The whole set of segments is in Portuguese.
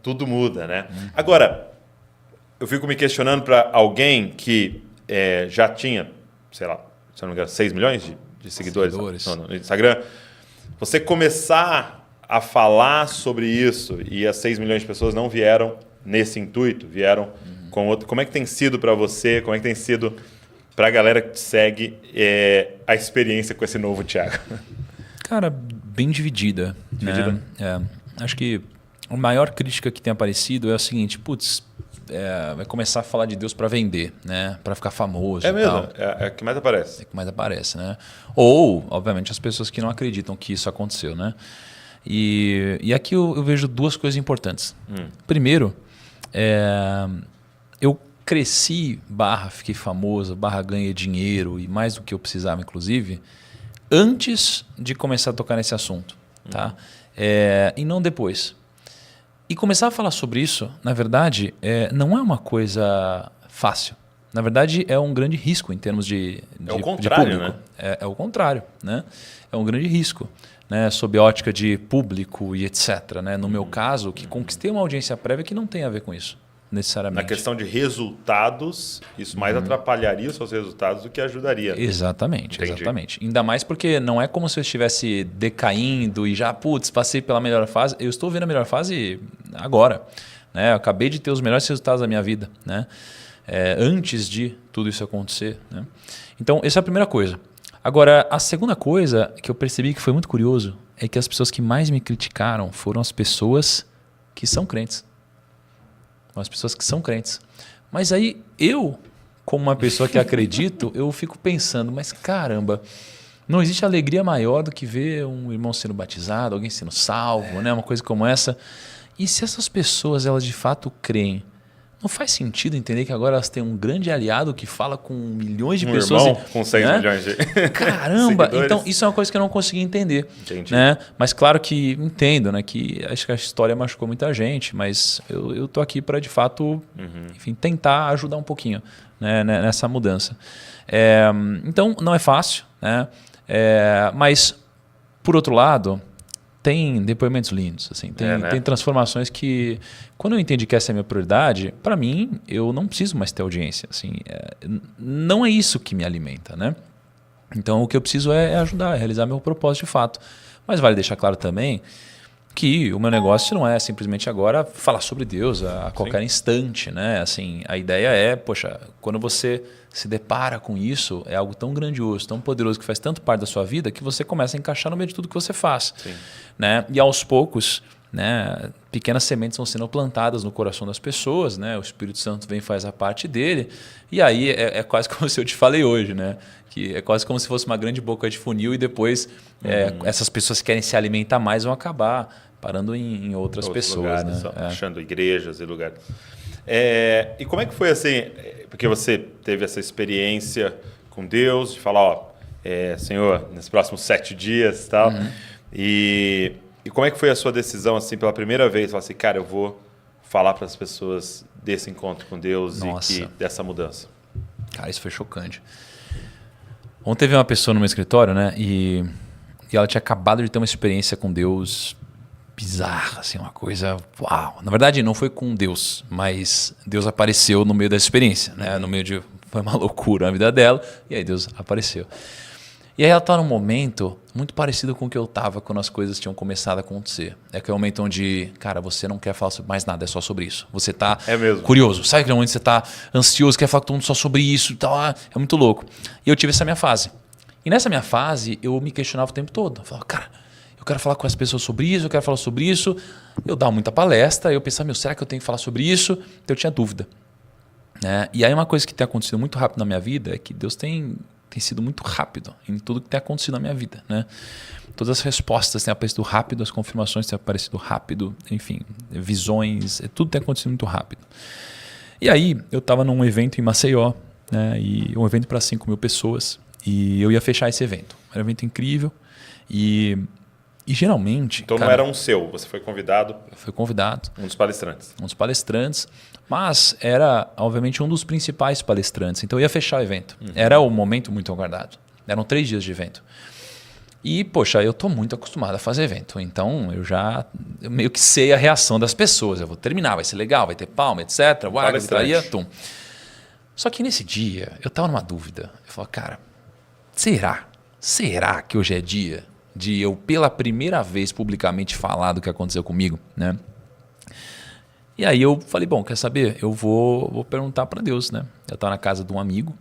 tudo muda, né? Agora, eu fico me questionando para alguém que já tinha, sei lá, se eu não me engano, 6 milhões de seguidores no Instagram. Você começar a falar sobre isso e as 6 milhões de pessoas não vieram nesse intuito, vieram com outro. Como é que tem sido para você? Como é que tem sido para a galera que te segue a experiência com esse novo Thiago? Cara, bem dividida. Né? Acho que a maior crítica que tem aparecido é o seguinte, vai começar a falar de Deus para vender, né? Para ficar famoso. É mesmo? Tal. É o que mais aparece. É o que mais aparece, né? Ou, obviamente, as pessoas que não acreditam que isso aconteceu, né? E aqui eu vejo duas coisas importantes. Primeiro, eu cresci, fiquei famoso, ganhei dinheiro e mais do que eu precisava, inclusive, antes de começar a tocar nesse assunto, tá? E não depois. E começar a falar sobre isso, na verdade, não é uma coisa fácil. Na verdade, é um grande risco em termos de o contrário, público. né? É o contrário, né? É um grande risco, né? Sob a ótica de público e etc. Né? No meu caso, que conquistei uma audiência prévia que não tem a ver com isso, necessariamente. Na questão de resultados, isso mais atrapalharia os seus resultados do que ajudaria. Exatamente, Entendi. exatamente. Ainda mais porque não é como se eu estivesse decaindo e já, passei pela melhor fase. Eu estou vendo a melhor fase agora. Né? Eu acabei de ter os melhores resultados da minha vida, né? Antes de tudo isso acontecer. Né? Então, essa é a primeira coisa. Agora, a segunda coisa que eu percebi que foi muito curioso é que as pessoas que mais me criticaram foram as pessoas que são crentes. As pessoas que são crentes. Mas aí eu, como uma pessoa que acredito, eu fico pensando, mas caramba, não existe alegria maior do que ver um irmão sendo batizado, alguém sendo salvo, né? Uma coisa como essa. E se essas pessoas, elas de fato creem, não faz sentido entender que agora elas têm um grande aliado que fala com milhões de pessoas. Irmão com 6 milhões de Caramba! seguidores. Então, isso é uma coisa que eu não consegui entender. Entendi. Né? Mas claro que entendo, né? Que acho que a história machucou muita gente, mas eu tô aqui para, de fato, enfim, tentar ajudar um pouquinho, né? Nessa mudança. Então, não é fácil, né? Mas, por outro lado, tem depoimentos lindos, assim, tem transformações que, quando eu entendi que essa é a minha prioridade, para mim, eu não preciso mais ter audiência. Assim, não é isso que me alimenta, né? Então, o que eu preciso é ajudar, é realizar meu propósito de fato. Mas vale deixar claro também que o meu negócio não é simplesmente agora falar sobre Deus a qualquer instante, né? Assim, a ideia é, quando você se depara com isso, é algo tão grandioso, tão poderoso, que faz tanto parte da sua vida, que você começa a encaixar no meio de tudo que você faz. Né? E aos poucos, né, pequenas sementes vão sendo plantadas no coração das pessoas, né? O Espírito Santo vem e faz a parte dele, e aí é quase como se eu te falei hoje, né? Que é quase como se fosse uma grande boca de funil e depois essas pessoas que querem se alimentar mais vão acabar parando em outras pessoas. Lugares, né? Achando igrejas e lugares. E como é que foi assim? Porque você teve essa experiência com Deus, de falar, Senhor, nesses próximos 7 dias e tal. E como é que foi a sua decisão, assim, pela primeira vez? Falar assim, cara, eu vou falar para as pessoas desse encontro com Deus e dessa mudança. Cara, isso foi chocante. Ontem teve uma pessoa no meu escritório, né? E ela tinha acabado de ter uma experiência com Deus bizarra, assim, uma coisa, uau. Na verdade, não foi com Deus, mas Deus apareceu no meio da experiência, né? Foi uma loucura na vida dela, e aí Deus apareceu. E aí ela está num momento muito parecido com o que eu estava quando as coisas tinham começado a acontecer. É aquele momento onde, cara, você não quer falar sobre mais nada, é só sobre isso. Você está curioso. Sabe aquele momento que você está ansioso, quer falar com todo mundo só sobre isso e tal? É muito louco. E eu tive essa minha fase. E nessa minha fase, eu me questionava o tempo todo. Eu falava, cara, eu quero falar com as pessoas sobre isso, eu quero falar sobre isso. Eu dava muita palestra, eu pensava, será que eu tenho que falar sobre isso? Então eu tinha dúvida. Né? E aí uma coisa que tem acontecido muito rápido na minha vida é que Deus tem sido muito rápido em tudo que tem acontecido na minha vida. Né? Todas as respostas têm aparecido rápido, as confirmações têm aparecido rápido, enfim, visões, tudo tem acontecido muito rápido. E aí eu estava num evento em Maceió, né? E um evento para 5.000 pessoas, e eu ia fechar esse evento. Era um evento incrível e geralmente... Então não era um seu, você foi convidado? Foi convidado. Um dos palestrantes. Um dos palestrantes, mas era, obviamente, um dos principais palestrantes. Então eu ia fechar o evento. Era um momento muito aguardado. Eram 3 dias de evento. E, poxa, eu tô muito acostumado a fazer evento. Então, eu meio que sei a reação das pessoas. Eu vou terminar, vai ser legal, vai ter palma, etc. Tum. Só que nesse dia, eu tava numa dúvida. Eu falei, cara, será que hoje é dia de eu, pela primeira vez, publicamente falar do que aconteceu comigo, né? E aí eu falei, bom, quer saber? Eu vou perguntar para Deus, né? Eu estava na casa de um amigo,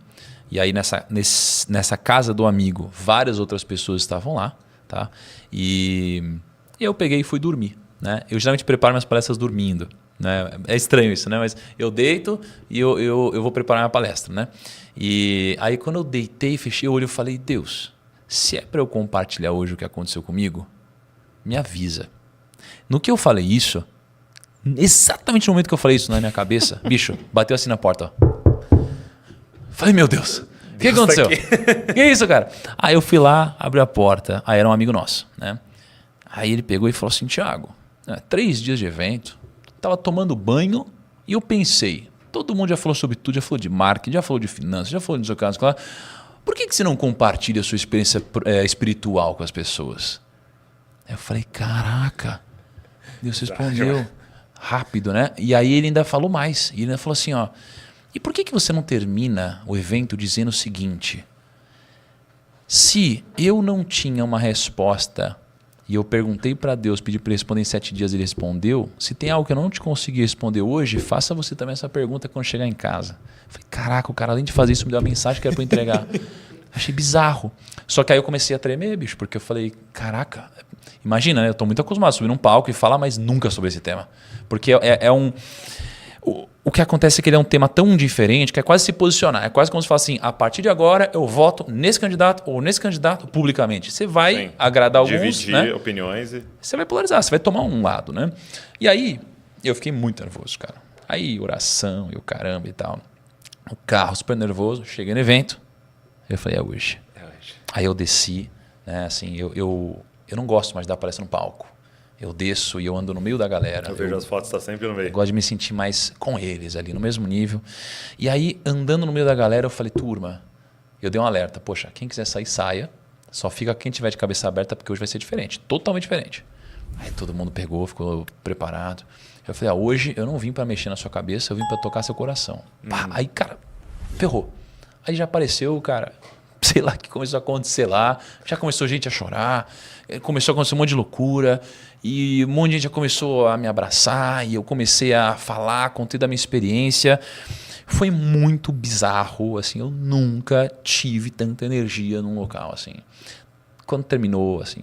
e aí nessa casa do amigo, várias outras pessoas estavam lá, tá? E eu peguei e fui dormir, né? Eu geralmente preparo minhas palestras dormindo, né? É estranho isso, né? Mas eu deito e eu vou preparar minha palestra, né? E aí quando eu deitei, fechei o olho, eu falei, Deus, se é para eu compartilhar hoje o que aconteceu comigo, me avisa. No que eu falei isso, exatamente no momento que eu falei isso na minha cabeça, bicho, bateu assim na porta, ó. Falei, meu Deus, o que aconteceu? Que é isso, cara? Aí eu fui lá, abri a porta, aí era um amigo nosso, né? Aí ele pegou e falou assim, Thiago, 3 dias de evento, tava tomando banho e eu pensei, todo mundo já falou sobre tudo, já falou de marketing, já falou de finanças, já falou de seu caso, claro. Por que você não compartilha a sua experiência espiritual com as pessoas? Aí eu falei, caraca, Deus respondeu rápido, né? E aí ele ainda falou mais. Ele ainda falou assim, ó, e por que você não termina o evento dizendo o seguinte? Se eu não tinha uma resposta e eu perguntei para Deus, pedi para ele responder em 7 dias, ele respondeu, se tem algo que eu não te consegui responder hoje, faça você também essa pergunta quando chegar em casa. Eu falei, caraca, o cara além de fazer isso me deu uma mensagem que era para eu entregar. Achei bizarro. Só que aí eu comecei a tremer, bicho, porque eu falei, caraca, imagina, né? Eu tô muito acostumado a subir num palco e falar, mas nunca sobre esse tema. Porque o que acontece é que ele é um tema tão diferente que é quase se posicionar. É quase como se fosse assim, a partir de agora eu voto nesse candidato ou nesse candidato publicamente. Você vai agradar alguns, dividir, né? Opiniões. Você vai polarizar, você vai tomar um lado, né? E aí, eu fiquei muito nervoso, cara. Aí, oração e o caramba e tal. O carro super nervoso, cheguei no evento. Eu falei, é hoje. Aí eu desci, né? Assim, eu não gosto mais de dar palestra no palco. Eu desço e eu ando no meio da galera. Eu vejo as fotos, está sempre no meio. Eu gosto de me sentir mais com eles ali, no mesmo nível. E aí, andando no meio da galera, eu falei, turma, eu dei um alerta. Poxa, quem quiser sair, saia. Só fica quem tiver de cabeça aberta, porque hoje vai ser diferente. Totalmente diferente. Aí todo mundo pegou, ficou preparado. Eu falei, hoje eu não vim para mexer na sua cabeça, eu vim para tocar seu coração. Pá, aí, cara, ferrou. Aí já apareceu, cara, sei lá o que começou a acontecer lá. Já começou gente a chorar, começou a acontecer um monte de loucura. E um monte de gente já começou a me abraçar e eu comecei a falar, contei da minha experiência. Foi muito bizarro, assim, eu nunca tive tanta energia num local, assim. Quando terminou, assim,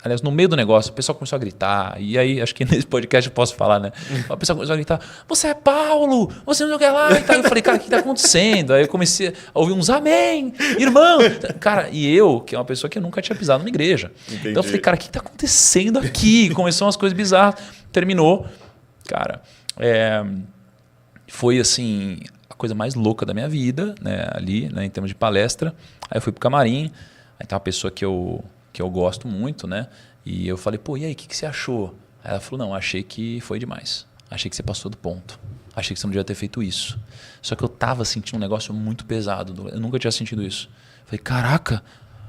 aliás, no meio do negócio, o pessoal começou a gritar, e aí, acho que nesse podcast eu posso falar, né? O pessoal começou a gritar, você é Paulo, você não sei o que lá, e tal. Eu falei, cara, o que está acontecendo? Aí eu comecei a ouvir uns amém, irmão. Cara, e eu, que é uma pessoa que nunca tinha pisado numa igreja. Entendi. Então eu falei, cara, o que está acontecendo aqui? Começou umas coisas bizarras, terminou. Cara, foi assim, a coisa mais louca da minha vida, né? Ali, né, em termos de palestra. Aí eu fui pro camarim, aí tem uma pessoa que eu gosto muito, né? E eu falei, pô, e aí, o que você achou? Aí ela falou, não, achei que foi demais. Achei que você passou do ponto. Achei que você não devia ter feito isso. Só que eu tava sentindo um negócio muito pesado. Eu nunca tinha sentido isso. Falei, caraca,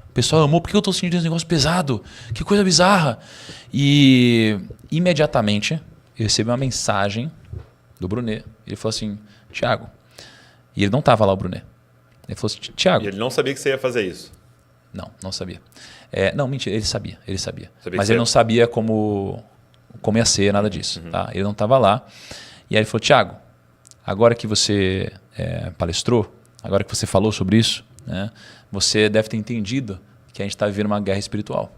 o pessoal amou, por que eu tô sentindo esse negócio pesado? Que coisa bizarra. E imediatamente eu recebi uma mensagem do Brunet. Ele falou assim, Thiago, e ele não tava lá, o Brunet. Ele falou assim, Thiago... E ele não sabia que você ia fazer isso? Não sabia. Não, mentira, ele sabia. Mas ele não sabia como ia ser, nada disso. Uhum. Tá? Ele não estava lá. E aí ele falou, Thiago, agora que você palestrou, agora que você falou sobre isso, né, você deve ter entendido que a gente está vivendo uma guerra espiritual.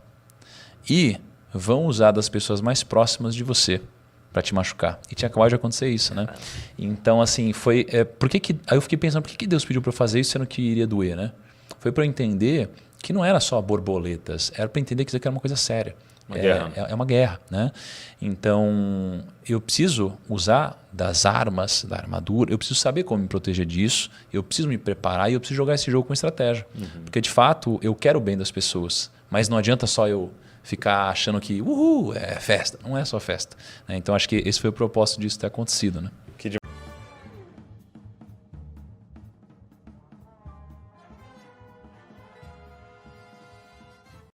E vão usar das pessoas mais próximas de você para te machucar. E tinha acabado de acontecer isso, né? Então, assim, foi... aí eu fiquei pensando, por que Deus pediu para eu fazer isso sendo que iria doer, né? Foi para eu entender... que não era só borboletas, era para entender que isso aqui era uma coisa séria. É uma guerra, né? Então, eu preciso usar das armas, da armadura, eu preciso saber como me proteger disso, eu preciso me preparar e eu preciso jogar esse jogo com estratégia. Uhum. Porque, de fato, eu quero o bem das pessoas, mas não adianta só eu ficar achando que é festa. Não é só festa. Né? Então, acho que esse foi o propósito disso ter acontecido, né?